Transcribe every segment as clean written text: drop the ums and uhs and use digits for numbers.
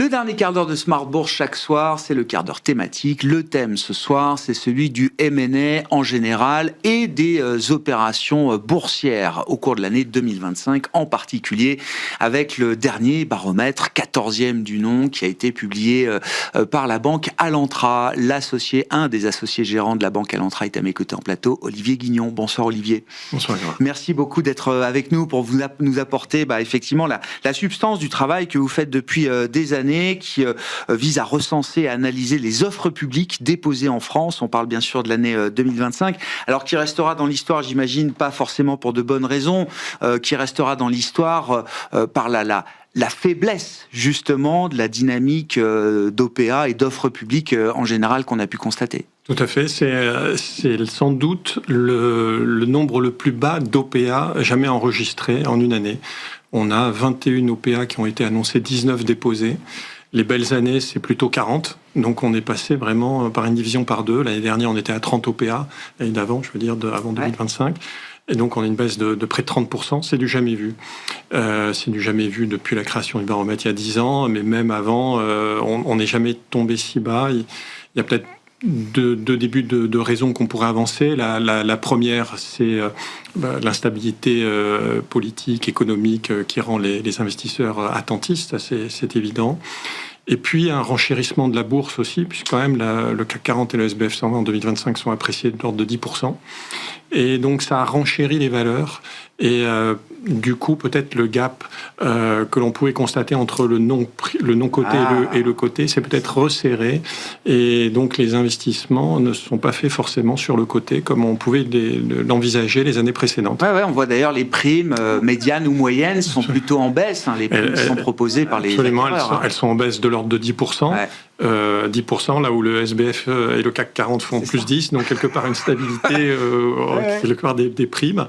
Le dernier quart d'heure de Smart Bourse chaque soir, c'est le quart d'heure thématique. Le thème ce soir, c'est celui du M&A en général et des opérations boursières au cours de l'année 2025, en particulier avec le dernier baromètre, 14e du nom, qui a été publié par la banque Alantra. Un des associés gérants de la banque Alantra est à mes côtés en plateau, Olivier Guignon. Bonsoir Olivier. Bonsoir. Merci beaucoup d'être avec nous pour nous apporter effectivement la substance du travail que vous faites depuis des années, qui vise à recenser et à analyser les offres publiques déposées en France. On parle bien sûr de l'année 2025, alors qui restera dans l'histoire, j'imagine, pas forcément pour de bonnes raisons, qui restera dans l'histoire par la faiblesse justement de la dynamique d'OPA et d'offres publiques en général qu'on a pu constater. Tout à fait, c'est sans doute le nombre le plus bas d'OPA jamais enregistré en une année. On a 21 OPA qui ont été annoncés, 19 déposés. Les belles années, c'est plutôt 40. Donc on est passé vraiment par une division par deux. L'année dernière, on était à 30 OPA. L'année d'avant, je veux dire, avant 2025. Et donc on a une baisse de près de 30%. C'est du jamais vu. C'est du jamais vu depuis la création du baromètre il y a 10 ans. Mais même avant, on n'est jamais tombé si bas. Il y a peut-être deux débuts de raisons qu'on pourrait avancer. La première, c'est l'instabilité politique, économique qui rend les investisseurs attentistes, c'est évident. Et puis un renchérissement de la bourse aussi, puisque quand même le CAC 40 et le SBF 120 en 2025 sont appréciés de l'ordre de 10%. Et donc ça a renchéri les valeurs. Et du coup, peut-être le gap que l'on pouvait constater entre le non-coté et le coté, c'est peut-être resserré. Et donc, les investissements ne sont pas faits forcément sur le coté comme on pouvait l'envisager les années précédentes. Ouais, on voit d'ailleurs les primes médianes ou moyennes sont plutôt en baisse. Les primes qui sont proposées par les acquéreurs. Elles sont en baisse de l'ordre de 10%. Ouais. 10%, là où le SBF et le CAC 40 font plus 10, donc quelque part une stabilité quelque part des primes.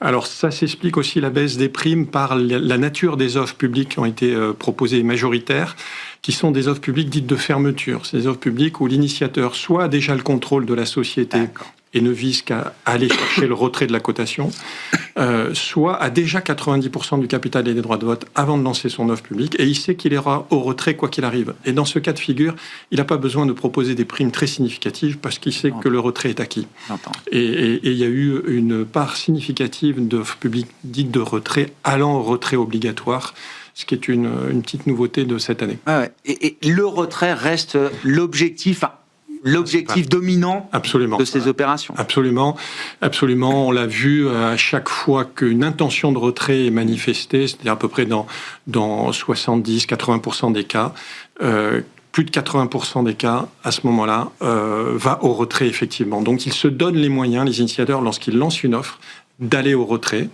Alors ça s'explique aussi la baisse des primes par la nature des offres publiques qui ont été proposées majoritaires, qui sont des offres publiques dites de fermeture. C'est des offres publiques où l'initiateur soit a déjà le contrôle de la société et ne vise qu'à aller chercher le retrait de la cotation, soit a déjà 90% du capital et des droits de vote avant de lancer son offre publique, et il sait qu'il ira au retrait quoi qu'il arrive. Et dans ce cas de figure, il n'a pas besoin de proposer des primes très significatives parce qu'il sait que le retrait est acquis. Et il y a eu une part significative d'offres publiques dites de retrait allant au retrait obligatoire, ce qui est une petite nouveauté de cette année. Et le retrait reste l'objectif dominant de ces opérations. Absolument. On l'a vu à chaque fois qu'une intention de retrait est manifestée, c'est-à-dire à peu près dans 70-80% des cas, plus de 80% des cas, à ce moment-là, va au retrait, effectivement. Donc, ils se donnent les moyens, les initiateurs, lorsqu'ils lancent une offre, d'aller au retrait.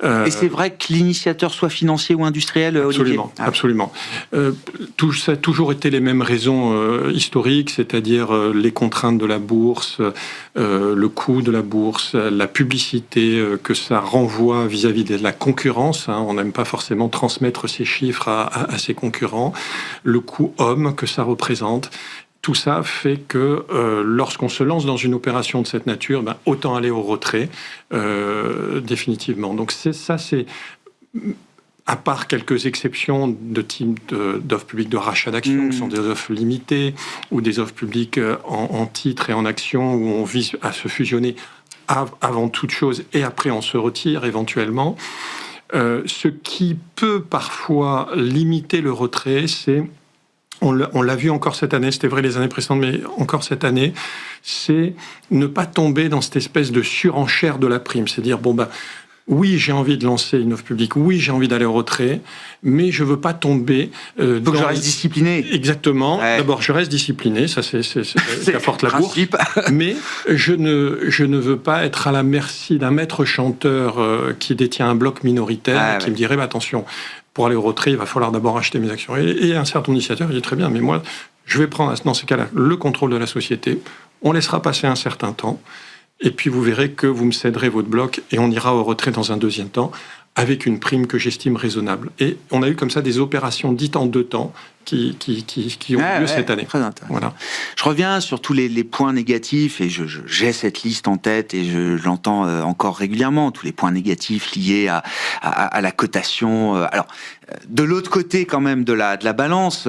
Et c'est vrai que l'initiateur soit financier ou industriel, Olivier ? Absolument. Ça a toujours été les mêmes raisons historiques, c'est-à-dire les contraintes de la bourse, le coût de la bourse, la publicité que ça renvoie vis-à-vis de la concurrence. On n'aime pas forcément transmettre ces chiffres à ses concurrents. Le coût homme que ça représente. Tout ça fait que lorsqu'on se lance dans une opération de cette nature, autant aller au retrait, définitivement. Donc c'est à part quelques exceptions de type d'offres publiques de rachat d'actions, qui sont des offres limitées, ou des offres publiques en titres et en actions, où on vise à se fusionner avant toute chose, et après on se retire éventuellement. Ce qui peut parfois limiter le retrait, c'est... On l'a vu encore cette année, c'était vrai les années précédentes, mais encore cette année, c'est ne pas tomber dans cette espèce de surenchère de la prime. C'est dire, oui, j'ai envie de lancer une offre publique, oui, j'ai envie d'aller au retrait, mais je ne veux pas tomber... Il faut que je reste discipliné. Exactement. Ouais. D'abord, je reste discipliné, ça c'est qu'apporte la bourse. Mais je ne veux pas être à la merci d'un maître chanteur qui détient un bloc minoritaire qui me dirait, attention... Pour aller au retrait, il va falloir d'abord acheter mes actions. Et un certain initiateur dit très bien, mais moi, je vais prendre dans ces cas-là le contrôle de la société. On laissera passer un certain temps. et puis vous verrez que vous me céderez votre bloc et on ira au retrait dans un deuxième temps avec une prime que j'estime raisonnable. Et on a eu comme ça des opérations dites en 2 temps qui ont lieu cette année. Très intéressant. Voilà. Je reviens sur tous les points négatifs, et j'ai cette liste en tête, et je l'entends encore régulièrement, tous les points négatifs liés à la cotation. Alors, de l'autre côté quand même de la balance,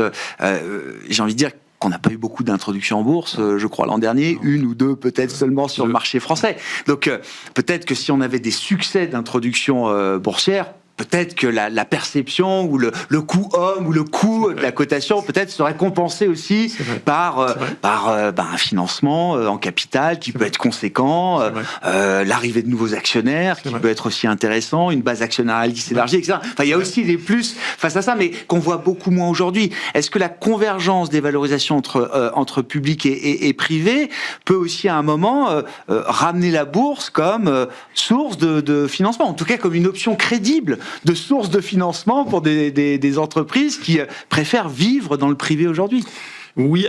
j'ai envie de dire qu'on n'a pas eu beaucoup d'introductions en bourse, je crois, l'an dernier, 1 ou 2 peut-être seulement sur le marché français. Donc peut-être que si on avait des succès d'introduction boursière, peut-être que la perception ou le coût homme ou le coût de la cotation peut-être serait compensé aussi par un financement en capital qui peut être conséquent, l'arrivée de nouveaux actionnaires qui peut être aussi intéressant, une base actionnariale qui s'élargit, etc. Enfin, il y a aussi des plus face à ça, mais qu'on voit beaucoup moins aujourd'hui. Est-ce que la convergence des valorisations entre public et privé peut aussi à un moment ramener la bourse comme source de financement, en tout cas comme une option crédible de source de financement pour des entreprises qui préfèrent vivre dans le privé aujourd'hui? Oui,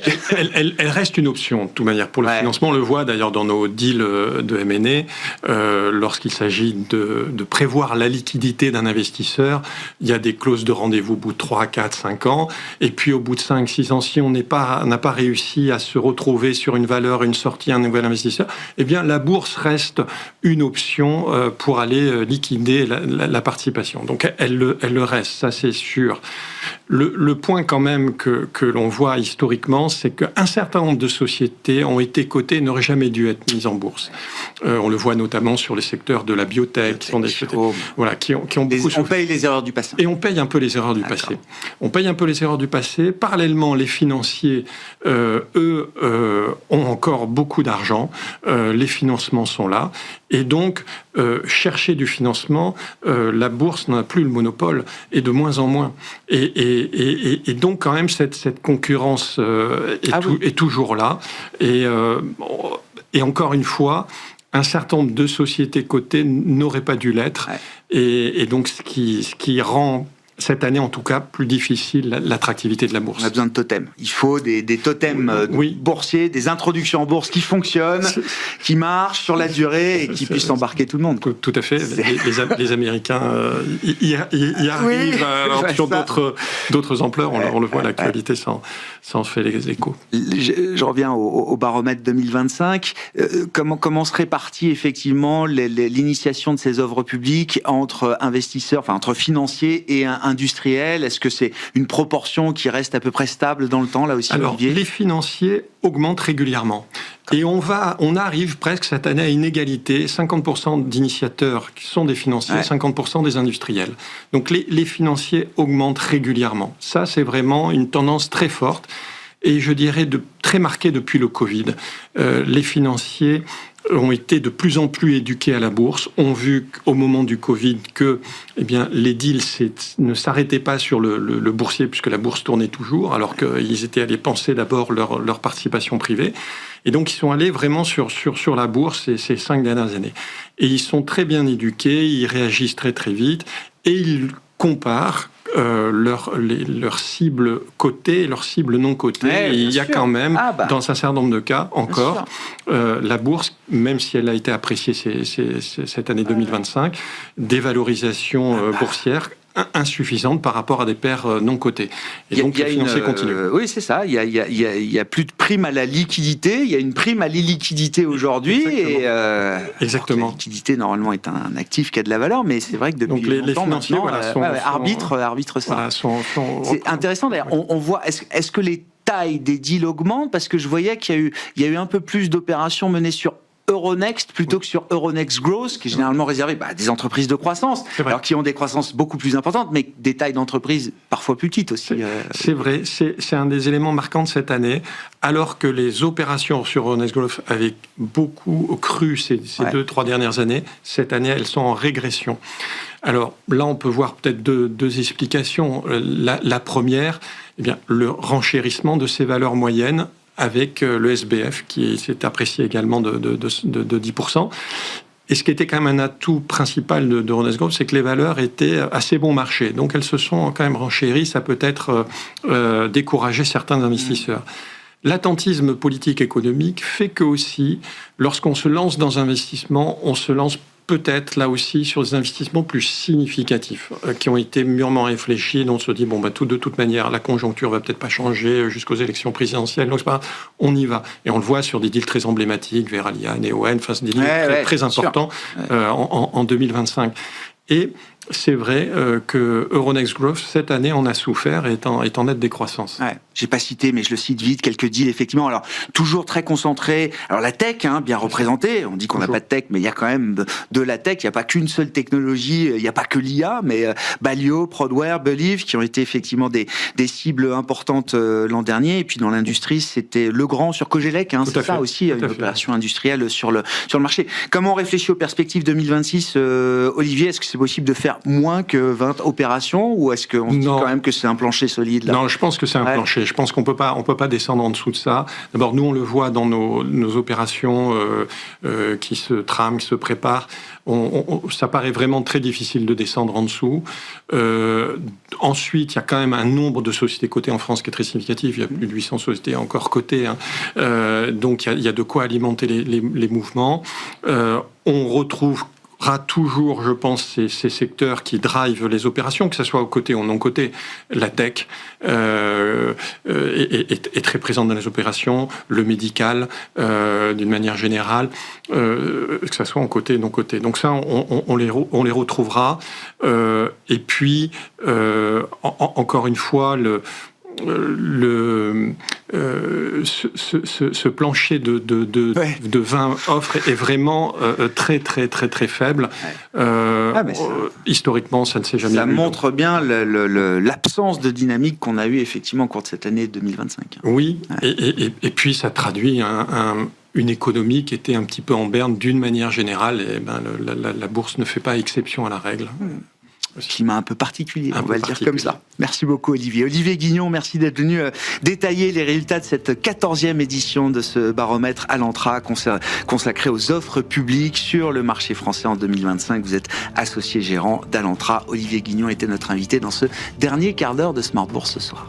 elle reste une option, de toute manière, pour le financement. On le voit d'ailleurs dans nos deals de M&A, lorsqu'il s'agit de prévoir la liquidité d'un investisseur, il y a des clauses de rendez-vous au bout de 3, 4, 5 ans, et puis au bout de 5, 6 ans, si on n'a pas réussi à se retrouver sur une valeur, une sortie, un nouvel investisseur, eh bien la bourse reste une option pour aller liquider la participation. Donc elle le reste, ça c'est sûr. Le point quand même que l'on voit historiquement, c'est qu'un certain nombre de sociétés ont été cotées et n'auraient jamais dû être mises en bourse. On le voit notamment sur les secteurs de la biotech, qui sont des sociétés, qui ont beaucoup... On paye les erreurs du passé. Et on paye un peu les erreurs du passé. On paye un peu les erreurs du passé. Parallèlement, les financiers, eux, ont encore beaucoup d'argent. Les financements sont là. Et donc, chercher du financement, la bourse n'en a plus le monopole, et de moins en moins. Et donc, quand même, cette concurrence est toujours là. Et encore une fois, un certain nombre de sociétés cotées n'auraient pas dû l'être. Et donc, ce qui rend cette année, en tout cas, plus difficile l'attractivité de la bourse. On a besoin de totems. Il faut des totems boursiers, des introductions en bourse qui fonctionnent, qui marchent sur la durée et qui puissent embarquer tout le monde. Tout à fait. Les Américains y arrivent sur d'autres ampleurs. On le voit, l'actualité, ça en fait les échos. Je reviens au baromètre 2025. Comment se répartit effectivement l'initiation de ces œuvres publiques entre investisseurs, enfin entre financiers et industriels? Est-ce que c'est une proportion qui reste à peu près stable dans le temps, là aussi? Alors, les financiers augmentent régulièrement. Et on arrive presque cette année à une égalité, 50% d'initiateurs qui sont des financiers, 50% des industriels. Donc les financiers augmentent régulièrement. Ça, c'est vraiment une tendance très forte et je dirais très marquée depuis le Covid. Les financiers ont été de plus en plus éduqués à la bourse, ont vu au moment du Covid que les deals ne s'arrêtaient pas sur le boursier, puisque la bourse tournait toujours, alors qu'ils étaient allés penser d'abord leur participation privée. Et donc, ils sont allés vraiment sur la bourse ces 5 dernières années. Et ils sont très bien éduqués, ils réagissent très très vite, et ils comparent leur cible cotée et leur cible non cotée. Et il y a quand même, dans un certain nombre de cas, encore, la bourse, même si elle a été appréciée cette année 2025, des valorisations boursières insuffisante par rapport à des paires non cotées. Et donc, les financiers continuent. Oui, c'est ça. Il y a plus de prime à la liquidité. Il y a une prime à l'illiquidité aujourd'hui. Exactement. La liquidité, normalement, est un actif qui a de la valeur, mais c'est vrai que depuis longtemps, les financiers arbitre ça. C'est intéressant, d'ailleurs. On voit, est-ce que les tailles des deals augmentent? Parce que je voyais qu'il y a eu un peu plus d'opérations menées sur Euronext plutôt que sur Euronext Growth, qui est généralement réservé à des entreprises de croissance, alors qui ont des croissances beaucoup plus importantes, mais des tailles d'entreprises parfois plus petites aussi. C'est vrai, c'est un des éléments marquants de cette année, alors que les opérations sur Euronext Growth avaient beaucoup cru ces 2-3 dernières années, cette année elles sont en régression. Alors là, on peut voir peut-être deux explications. La première, le renchérissement de ces valeurs moyennes avec le SBF qui s'est apprécié également de 10%. Et ce qui était quand même un atout principal de Euronext Growth, c'est que les valeurs étaient assez bon marché. Donc elles se sont quand même renchéries, ça peut être découragé certains investisseurs. l'attentisme politique économique fait que aussi, lorsqu'on se lance dans un investissement, on se lance peut-être là aussi sur des investissements plus significatifs qui ont été mûrement réfléchis, dont on se dit de toute manière la conjoncture va peut-être pas changer jusqu'aux élections présidentielles, donc c'est pas, on y va, et on le voit sur des deals très emblématiques, Verallia, Neoen, enfin des deals très importants en 2025. Et c'est vrai que Euronext Growth, cette année, en a souffert et est en nette décroissance. Ouais, j'ai pas cité, mais je le cite vite, quelques deals, effectivement. Alors, toujours très concentré. Alors, la tech, bien représentée. On dit qu'on n'a pas de tech, mais il y a quand même de la tech. Il n'y a pas qu'une seule technologie. Il n'y a pas que l'IA, mais Balio, Prodware, Believe, qui ont été effectivement des cibles importantes l'an dernier. Et puis, dans l'industrie, c'était Legrand sur Cogelec. C'est ça aussi, une opération industrielle sur le marché. Comment on réfléchit aux perspectives 2026, Olivier? Est-ce que c'est possible de faire moins que 20 opérations, ou est-ce qu'on se dit quand même que c'est un plancher solide là? Non, je pense que c'est un plancher. Je pense qu'on peut pas descendre en dessous de ça. D'abord, nous, on le voit dans nos opérations qui se trament, qui se préparent. Ça paraît vraiment très difficile de descendre en dessous. Ensuite, il y a quand même un nombre de sociétés cotées en France qui est très significatif. Il y a plus de 800 sociétés encore cotées. Donc, il y a de quoi alimenter les mouvements. On retrouve toujours, je pense, ces secteurs qui drivent les opérations, que ce soit au côté ou non côté. La tech est très présente dans les opérations, le médical, d'une manière générale, que ce soit en côté ou non côté. Donc ça, on les retrouvera. Et puis, encore une fois, ce plancher de 20 offres est vraiment très très très très faible. Historiquement, ça ne s'est jamais vu. Ça montre bien l'absence de dynamique qu'on a eu effectivement au cours de cette année 2025. Oui, et puis ça traduit une économie qui était un petit peu en berne d'une manière générale. Et la bourse ne fait pas exception à la règle. Climat un peu particulier, on va le dire comme ça. Merci beaucoup, Olivier. Olivier Guignon, merci d'être venu détailler les résultats de cette 14e édition de ce baromètre Alantra consacré aux offres publiques sur le marché français en 2025. Vous êtes associé gérant d'Alantra. Olivier Guignon était notre invité dans ce dernier quart d'heure de Smart Bourse ce soir.